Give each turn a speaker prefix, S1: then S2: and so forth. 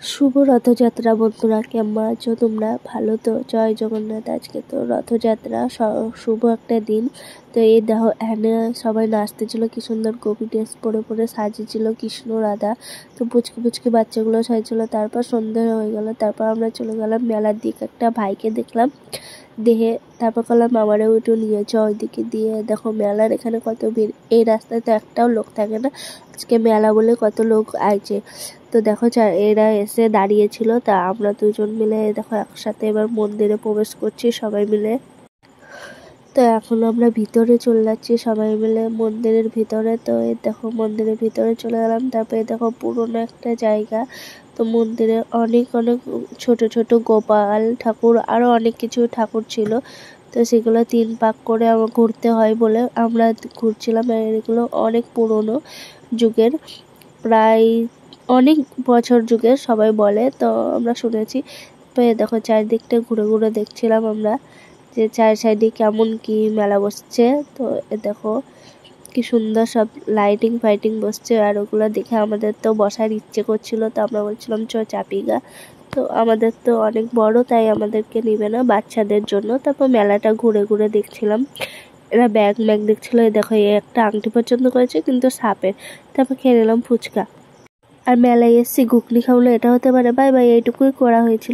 S1: শুভ রথযাত্রা বন্ধুরা, কেমন আছো তোমরা? ভালো তো? জয় জগন্নাথ। আজকে তো রথযাত্রা, শুভ একটা দিন। তো এই দেখো এখানে সবাই নাচতেছিল, কি সুন্দর গোপী ড্রেস পরে পরে সাজিয়েছিল কৃষ্ণ রাধা। তো পুচকি পুচকি বাচ্চাগুলো সাজছিল। তারপর সন্ধ্যা হয়ে গেল, তারপর আমরা চলে গেলাম মেলার দিক। একটা ভাইকে দেখলাম, দেখে তারপর করলাম আমারও একটু নিয়েছে ওইদিকে। দিয়ে দেখো মেলার এখানে কত ভিড়, এই রাস্তায় তো একটাও লোক থাকে না, আজকে মেলা বলে কত লোক আইছে। তো দেখো এরা এসে দাঁড়িয়েছিল, তা আমরা দুজন মিলে দেখো একসাথে এবার মন্দিরে প্রবেশ করছি সবাই মিলে। তো এখন আমরা ভিতরে চলে যাচ্ছি সবাই মিলে মন্দিরের ভিতরে। তো এই দেখো মন্দিরের ভিতরে চলে গেলাম। তারপরে দেখো পুরোনো একটা জায়গা। তো মন্দিরে অনেক অনেক ছোট ছোট গোপাল ঠাকুর আরও অনেক কিছু ঠাকুর ছিল। তো সেগুলো 3 পাক করে আমার ঘুরতে হয় বলে আমরা ঘুরছিলাম। আর এগুলো অনেক পুরনো যুগের, প্রায় অনেক বছর যুগের সবাই বলে, তো আমরা শুনেছি। তো দেখো চারিদিকটা ঘুরে ঘুরে দেখছিলাম আমরা যে চার সাইডে কেমন কি মেলা বসছে। তো দেখো কি সুন্দর সব লাইটিং ফাইটিং বসছে, আর ওগুলো দেখে আমাদের তো বসার ইচ্ছে করছিল। তো আমরা বলছিলাম চাপিগা। তো আমাদের তো অনেক বড়, তাই আমাদেরকে নিবে না, বাচ্চাদের জন্য। তারপর মেলাটা ঘুরে ঘুরে দেখছিলাম। এরা ব্যাগ দেখছিল। দেখো একটা আংটি পর্যন্ত করেছে, কিন্তু সাপের। তারপর খেয়ে নিলাম ফুচকা। আর মেলায় এসছি, ঘুগনি খাওয়ালো, এটা হতে পারে। বাই বাই, এইটুকুই করা হয়েছিল।